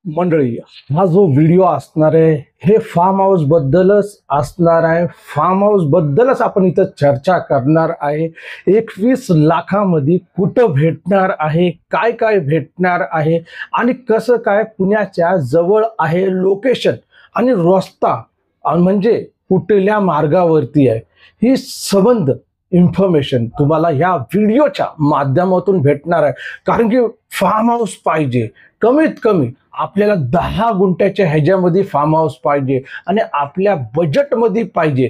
मंडळी, हा जो व्हिडिओ असणार आहे हे फार्म हाऊस बद्दलच असणार आहे. फार्म हाऊस बद्दलच आपण इथं चर्चा करणार आहे. 21 लाखामध्ये कुठं भेटणार आहे, काय काय भेटणार आहे आणि कसं काय पुण्याच्या जवळ आहे लोकेशन आणि रस्ता म्हणजे कुठल्या मार्गावरती आहे, ही संबंध इन्फॉर्मेशन तुम्हाला या व्हिडिओच्या माध्यमातून भेटणार आहे. कारण की फार्म हाऊस पाहिजे, कमीत कमी आपल्याला 10 गुंठ्याच्या ह्याच्यामध्ये फार्म हाऊस पाहिजे आणि आपल्या बजेटमध्ये पाहिजे.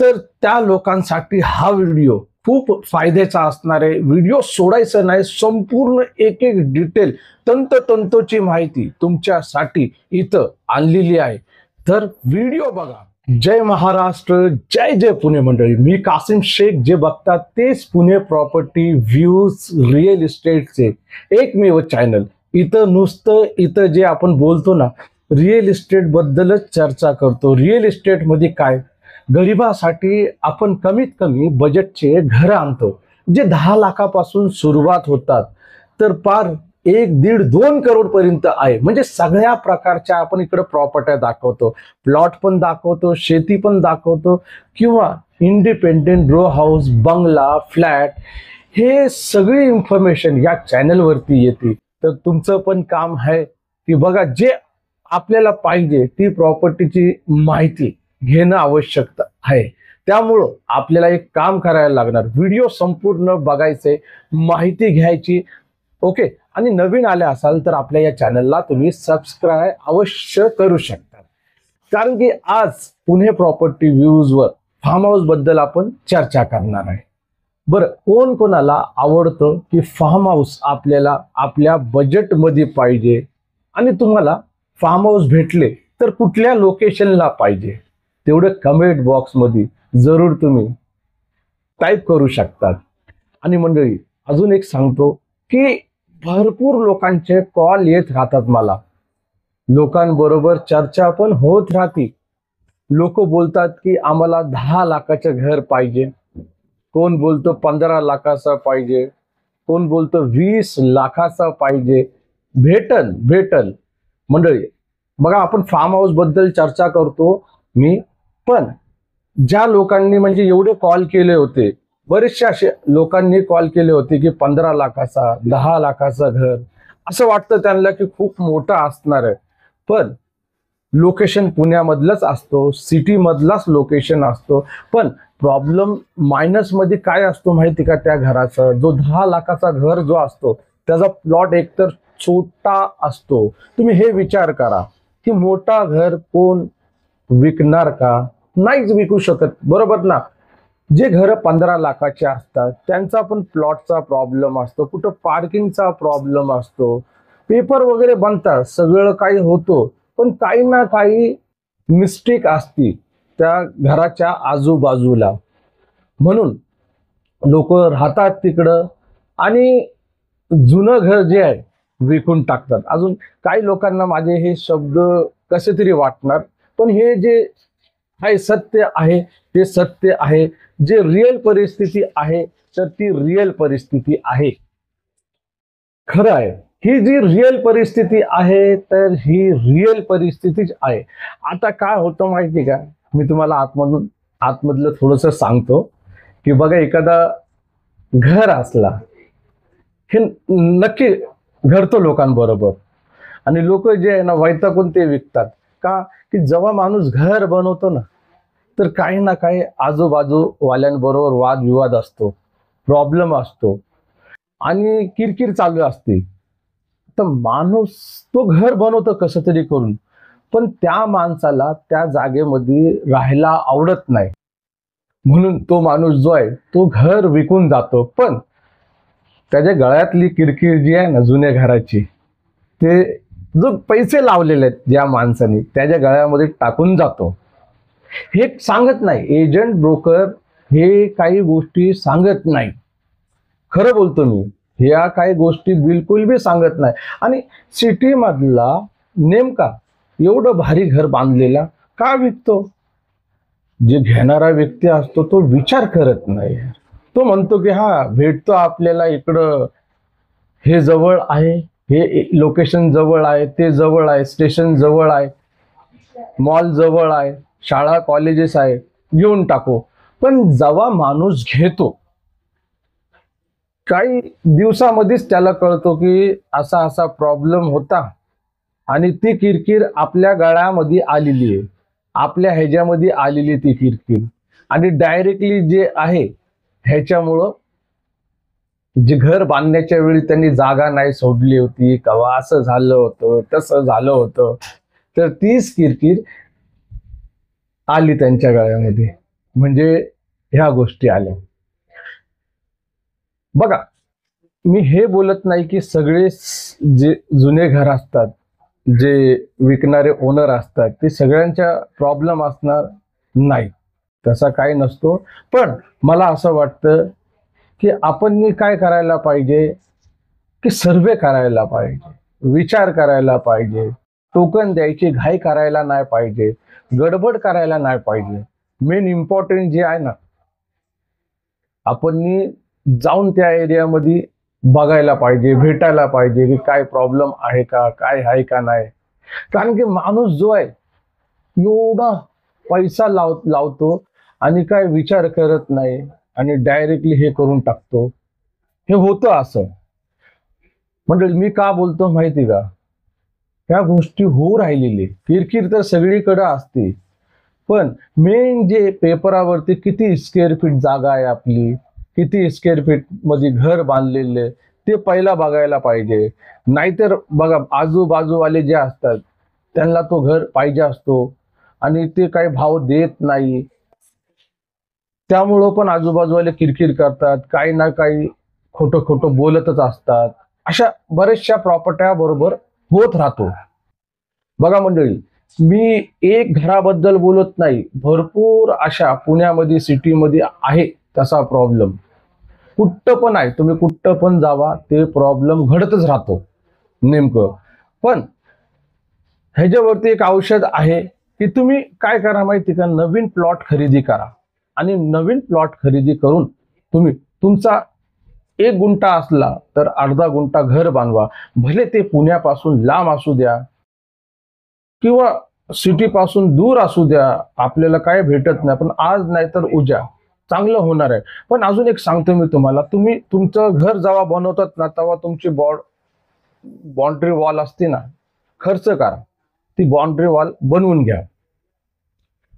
तर त्या लोकांसाठी हा व्हिडिओ खूप फायद्याचा असणार आहे. व्हिडिओ सोडायचा नाही, संपूर्ण एक एक डिटेल तंतोतंतोची माहिती तुमच्यासाठी इथं आणलेली आहे. तर व्हिडिओ बघा. जय महाराष्ट्र, जय जय पुणे मंडळी. मी कासिम शेख. जे बघतात तेच पुणे प्रॉपर्टी व्ह्यूज रिअल इस्टेटचे एकमेव चॅनल. इथं जे आपण बोलतो ना, रिअल इस्टेट बद्दलच चर्चा करतो. रिअल इस्टेट मध्ये काय, गरिबासाठी आपण कमीत कमी बजेटचे घर आणतो, जे 10 लाखापासून सुरुवात होतात तर पार 1-1.5-2 करोड पर्यंत आहे. म्हणजे सगळ्या प्रकारच्या आपण इकडे प्रॉपर्ट्या दाखवतो, प्लॉट पण दाखवतो, शेती पण दाखवतो, किंवा इंडिपेंडेंट रो हाऊस, बंगला, फ्लॅट, हे सगळी इन्फॉर्मेशन या चॅनलवरती येते. तर तुमचं पण काम आहे की बघा, जे आपल्याला पाहिजे ती प्रॉपर्टीची माहिती घेणं आवश्यक आहे. त्यामुळं आपल्याला एक काम करायला लागणार, व्हिडिओ संपूर्ण बघायचे, माहिती घ्यायची. ओके. आणि नवीन आले असाल तर आपल्या या चॅनलला तुम्ही सबस्क्राईब अवश्य करू शकता. कारण की आज पुणे प्रॉपर्टी व्ह्यूजवर फार्म हाऊस बद्दल आपण चर्चा करणार आहे. बरं, कोण कोणाला आवडतं की फार्म हाऊस आपल्याला आपल्या बजेटमध्ये पाहिजे आणि तुम्हाला फार्म हाऊस भेटले तर कुठल्या लोकेशनला पाहिजे, तेवढं कमेंट बॉक्समध्ये जरूर तुम्ही टाईप करू शकतात. आणि मंडळी, अजून एक सांगतो की भरपूर लोकांचे कॉल येत राहतात मला, लोकांबरोबर चर्चा पण होत राहते. लोक बोलतात की आम्हाला 10 लाखाचं घर पाहिजे, कोण बोलतो 15 लाखाचा पाहिजे, कोण बोलतो 20 लाखाचा पाहिजे. भेटल मंडळी. बघा, आपण फार्म हाऊस बद्दल चर्चा करतो मी, पण ज्या लोकांनी म्हणजे एवढे कॉल केले होते, बरेचसे असे लोकांनी कॉल केले होते की 15 लाखाचा 10 लाखाचा घर, असं वाटतं त्यांना की खूप मोठं असणार आहे. पण लोकेशन पुण्यामधलंच असतो, सिटी मधलाच लोकेशन असतो. पण प्रॉब्लेम मायनस मध्ये काय असतो माहिती का, त्या घराचा जो 10 लाखाचा घर जो असतो त्याचा प्लॉट एकतर छोटा असतो. तुम्ही हे विचार करा की मोठा घर कोण विकणार का? नाहीच विकू शकत, बरोबर ना. जे घर 15 लाखाचे असतात त्यांचा पण प्लॉटचा प्रॉब्लेम असतो, कुठं पार्किंगचा प्रॉब्लेम असतो, पेपर वगैरे बनतात, सगळं काही होतो, पण काही ना काही मिस्टेक असती त्या घराच्या आजूबाजूला. म्हणून लोक राहतात तिकडं आणि जुनं घर जे आहे विकून टाकतात. अजून काही लोकांना माझे हे शब्द कसे तरी वाटणार, पण हे जे आहे सत्य आहे, ते सत्य आहे. जे रिअल परिस्थिती आहे तर ती रिअल परिस्थिती आहे, खरं आहे. ही जी रिअल परिस्थिती आहे तर ही रिअल परिस्थितीच आहे. आता काय होतं माहिती का, मी तुम्हाला आतमधलं थोडस सांगतो की बघा, एखादा घर असला, हे नक्की घडतो लोकांबरोबर, आणि लोक जे आहे ना वैतागून ते विकतात का, की जेव्हा माणूस घर बनवतो ना तर काही ना काही आजूबाजूवाल्यांबरोबर वादविवाद असतो, प्रॉब्लेम असतो आणि किरकिर चालू असते. तर माणूस तो घर बनवतो कसं तरी करून, पण त्या माणसाला त्या जागेमध्ये राहायला आवडत नाही, म्हणून तो माणूस जो आहे तो घर विकून जातो. पण त्याच्या गळ्यातली किरकिर जी आहे ना जुन्या घराची, ते जो पैसे लावलेले आहेत ज्या माणसाने त्याच्या गळ्यामध्ये टाकून जातो. हे सांगत नाही एजंट ब्रोकर, हे काही गोष्टी सांगत नाही. खरं बोलतो मी, ह्या काही गोष्टी बिलकुल बी सांगत नाही. आणि सिटी मधला नेमका एवढं भारी घर बांधलेला का विकतो? जे घेणारा व्यक्ती असतो तो विचार करत नाही. तो म्हणतो की हा भेटतो आपल्याला इकडं, हे जवळ आहे, हे लोकेशन जवळ आहे, ते जवळ आहे, स्टेशन जवळ आहे, मॉल जवळ आहे, शाळा कॉलेजेस आहे, घेऊन टाकू. पण जेव्हा माणूस घेतो, काही दिवसामध्येच त्याला कळतो की असा असा प्रॉब्लेम होता आणि ती किरकिर आपल्या गळ्यामध्ये आलेली आहे, आपल्या ह्याच्यामध्ये आलेली ती किरकिर. आणि डायरेक्टली जे आहे ह्याच्यामुळं, जे घर बांधण्याच्या वेळी त्यांनी जागा नाही सोडली होती, कवा असं झालं होतं, तसं झालं होतं, तर तीच किरकिर आली त्यांच्या गळ्यामध्ये. म्हणजे ह्या गोष्टी आल्या. बघा, मी हे बोलत नाही की सगळे जे जुने घर असतात, जे विकणारे ओनर असतात, ते सगळ्यांच्या प्रॉब्लेम असणार नाही, तसा काही नसतो. पण मला असं वाटतं की आपण काय करायला पाहिजे, की सर्वे करायला पाहिजे, विचार करायला पाहिजे, टोकन द्यायची घाई करायला नाही पाहिजे, गडबड करायला नाही पाहिजे. मेन इम्पॉर्टंट जे आहे ना, आपण जाऊन त्या एरियामध्ये बघायला पाहिजे, भेटायला पाहिजे की काय प्रॉब्लेम आहे का, काय आहे का नाही. कारण की माणूस जो आहे एवढा पैसा लावतो आणि काय विचार करत नाही आणि डायरेक्टली हे करून टाकतो. हे होतं असं. म्हणजे मी का बोलतो माहिती का, त्या गोष्टी होऊ राहिलेली. किरकिर तर सगळीकडे असते, पण मेन जे पेपरावरती किती स्क्वेअर फीट जागा आहे आपली, किती स्क्वेअर फीट मध्ये घर बांधलेले, ते पहिला बघायला पाहिजे. नाहीतर बघा, आजूबाजूवाले जे असतात त्यांना तो घर पाहिजे असतो आणि ते काही भाव देत नाही, त्यामुळं पण आजूबाजूवाले किरकिर करतात, काही ना काही खोटं खोटं बोलतच असतात. अशा बऱ्याचशा प्रॉपर्ट्या बरोबर होत राहतो. बघा मंडळी, मी एक घराबद्दल बोलत नाही, भरपूर अशा पुण्यामध्ये सिटीमध्ये आहे तसा प्रॉब्लेम. कुठं पण आहे, तुम्ही कुठं पण जावा, ते प्रॉब्लेम घडतच राहतो नेमकं. पण ह्याच्यावरती एक औषध आहे की तुम्ही काय करा माहिती का, नवीन प्लॉट खरेदी करा आणि नवीन प्लॉट खरेदी करून तुम्ही तुमचा 1 गुंठा असला तर अर्धा गुंठा घर बांधवा. भले ते पुण्यापासून लांब असू द्या किंवा सिटी पासून दूर असू द्या, आपल्याला काय भेटत नाही, पण आज नाही तर उद्या चांगलं होणार आहे. पण अजून एक सांगतो मी तुम्हाला, तुम्ही तुमचं घर जेव्हा बनवतात ना, तेव्हा तुमची बाउंड्री वॉल असते ना, खर्च करा, ती बाउंड्री वॉल बनवून घ्या,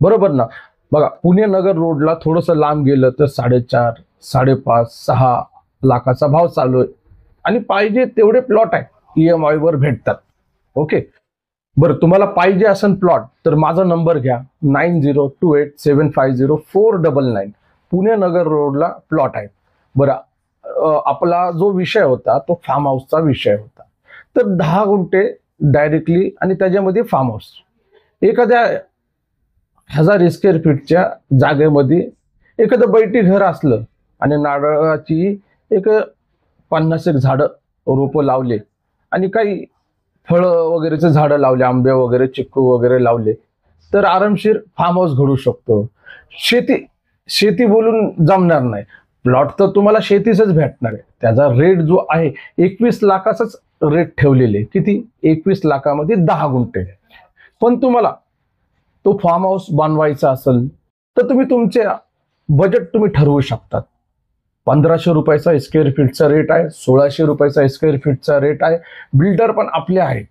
बरोबर ना. बघा, पुणे नगर रोडला थोडंसं लांब गेलं तर 4.5, 5.5, 6 लाखाचा भाव चालू आहे आणि पाहिजे तेवढे प्लॉट आहे, EMI वर भेटतात. ओके, बरं, तुम्हाला पाहिजे असेल प्लॉट तर माझा नंबर घ्या, 9028750499. पुणे नगर रोडला प्लॉट आहे. बरं, आपला जो विषय होता तो फार्म हाऊसचा विषय होता. तर 10 गुंठे डायरेक्टली आणि त्याच्यामध्ये फार्म हाऊस, एखाद्या 1000 स्क्वेअर फीटच्या जागेमध्ये एखादं बैठी घर असलं आणि नारळाची एक 50 एक झाडं रोपं लावले आणि काही फळं वगैरेचे झाडं लावले, आंबे वगैरे, चिक्कू वगैरे लावले, तर आरामशीर फार्म हाऊस घडू शकतो. शेती शेती बोलून जमणार नाही. प्लॉट तर तुम्हाला शेतीचंच भेटणार आहे. त्याचा रेट जो आहे 21 लाखाचाच रेट ठेवलेले. किती? 21 लाखामध्ये 10 गुंठे. पण तुम्हाला तो फार्म हाऊस बनवायचा असेल तर तुम्ही तुमचे बजेट तुम्ही ठरवू शकतात. 1500 रुपयाचा स्क्वेअर फीटचा रेट आहे, 1600 रुपयाचा स्क्वेअर फीटचा रेट आहे. बिल्डर पण आपले आहे,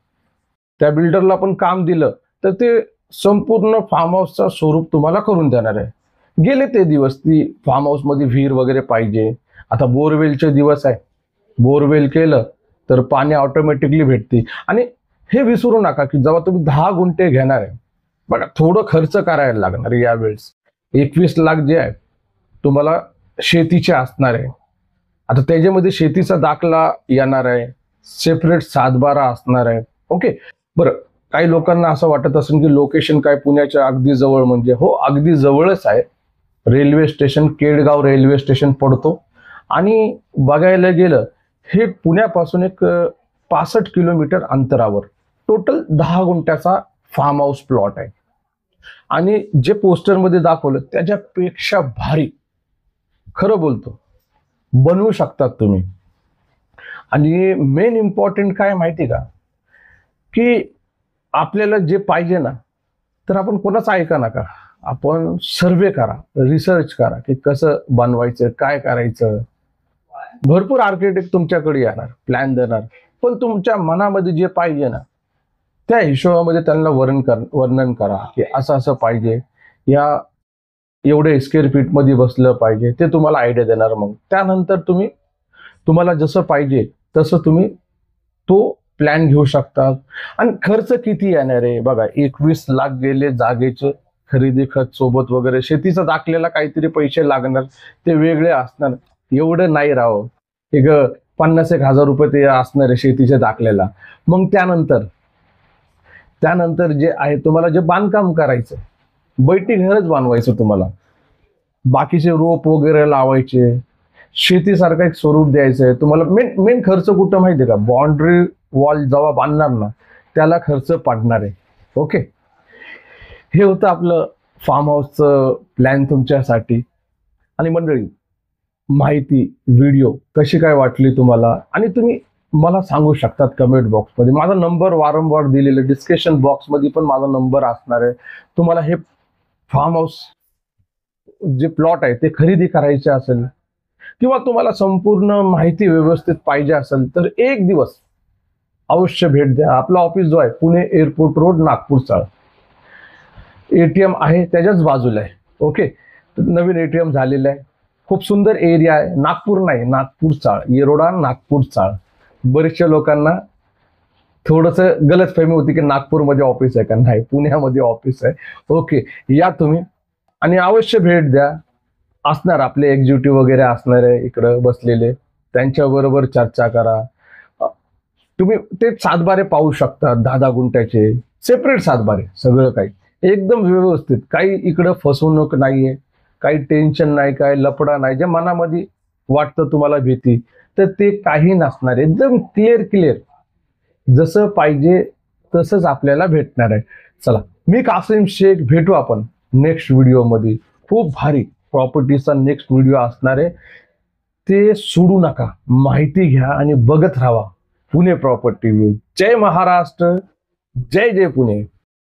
त्या बिल्डरला पण काम दिलं तर ते संपूर्ण फार्म हाऊसचा स्वरूप तुम्हाला करून देणार आहे. गेले ते दिवस, ती फार्म हाऊस मध्ये विहीर वगैरे पाहिजे. आता बोरवेलचे दिवस आहे, बोरवेल केलं तर पाणी ऑटोमॅटिकली भेटते. आणि हे विसरू नका की जेव्हा तुम्ही 10 गुंठे घेणार आहे, बघा, थोडं खर्च करायला लागणार यावेळेस. 21 लाख जे आहे तुम्हाला शेतीचे असणार आहे. आता त्याच्यामध्ये शेतीचा दाखला येणार आहे, सेपरेट 7/12 असणार आहे. ओके, बरं, काही लोकांना असं वाटत असेल की लोकेशन काय पुण्याच्या अगदी जवळ, म्हणजे हो, अगदी जवळच आहे. Railway station, Kedgaon railway station पडतो आणि बघायला गेलं हे पुण्यापासून एक 65 किलोमीटर अंतरावर टोटल 10 गुंठ्याचा फार्म हाऊस प्लॉट आहे. आणि जे पोस्टरमध्ये दाखवलं त्याच्यापेक्षा भारी, खरं बोलतो, बनवू शकतात तुम्ही. आणि मेन इम्पॉर्टंट काय माहिती का, की आपल्याला जे पाहिजे ना, तर आपण कोणाचं ऐका नका. आपण सर्वे करा, रिसर्च करा, की कसं बनवायचं, काय करायचं. भरपूर आर्किटेक्ट तुमच्याकडे येणार, प्लॅन देणार, पण तुमच्या मनामध्ये जे पाहिजे ना, त्या हिशोबामध्ये त्यांना वर्णन करा, की असं असं पाहिजे, या एवढे स्क्वेअर फीट मध्ये बसलं पाहिजे. ते तुम्हाला आयडिया देणार. मग त्यानंतर तुम्हाला जसं पाहिजे तसं तुम्ही तो प्लॅन घेऊ शकता. आणि खर्च किती येणार आहे बघा, 21 लाख गेले जागेचे, खरेदी खत सोबत वगैरे, शेतीचा दाखलेला काहीतरी पैसे लागणार, ते वेगळे असणार. एवढं नाही राहो, एक 50-1 हजार रुपये ते असणार आहे शेतीच्या दाखल्याला. मग त्यानंतर जे आहे तुम्हाला जे बांधकाम करायचं, बैठी घरच बांधवायचं तुम्हाला, बाकीचे रोप वगैरे लावायचे, शेतीसारखं एक स्वरूप द्यायचं आहे तुम्हाला. मेन मेन खर्च कुठं माहिती आहे का, बाउंड्री वॉल जेव्हा बांधणार ना, त्याला खर्च पडणार आहे. ओके, हे होतं आपलं फार्म हाऊसचं प्लॅन तुमच्यासाठी. आणि मंडळी, माहिती व्हिडिओ कशी काय वाटली तुम्हाला, आणि तुम्ही मला सांगू शकतात कमेंट बॉक्समध्ये. माझा नंबर वारंवार दिलेला, डिस्क्रिप्शन बॉक्समध्ये पण माझा नंबर असणार आहे. तुम्हाला हे फार्म हाऊस जे प्लॉट आहे ते खरेदी करायचे असेल, किंवा तुम्हाला संपूर्ण माहिती व्यवस्थित पाहिजे असेल, तर एक दिवस अवश्य भेट द्या. आपला ऑफिस जो आहे पुणे एअरपोर्ट रोड, नागपूर चाळ. एटीएम आहे त्याच्याच बाजूला आहे. ओके, नवीन एटीएम झालेलं आहे. खूप सुंदर एरिया आहे. नागपूर नाही, नागपूर चाळ, येरोडा नागपूर चाळ. बरेचशा लोकांना थोडंसं गलतफहमी होती की नागपूरमध्ये ऑफिस आहे का, नाही, पुण्यामध्ये ऑफिस आहे. ओके, या तुम्ही आणि अवश्य भेट द्या. असणार आपले एक्झिक्युटिव्ह वगैरे असणार आहे इकडं बसलेले, त्यांच्याबरोबर चर्चा करा. तुम्ही ते सातबारे पाहू शकता, 10-10 गुंठ्याचे सेपरेट सातबारे, सगळं काही एकदम व्यवस्थित. काही इकडं फसवणूक नाहीये, काही टेन्शन नाही, काही लफडा नाही. जे मनामध्ये वाटतं तुम्हाला भीती, तर ते काही नसणार. एकदम क्लिअर जसं पाहिजे तसंच आपल्याला भेटणार आहे. चला, मी कासिम शेख, भेटू आपण नेक्स्ट व्हिडिओमध्ये. खूप भारी प्रॉपर्टीचा नेक्स्ट व्हिडिओ असणार आहे, ते सोडू नका. माहिती घ्या आणि बघत राहा पुणे प्रॉपर्टी व्ह्यू. जय महाराष्ट्र, जय जय पुणे.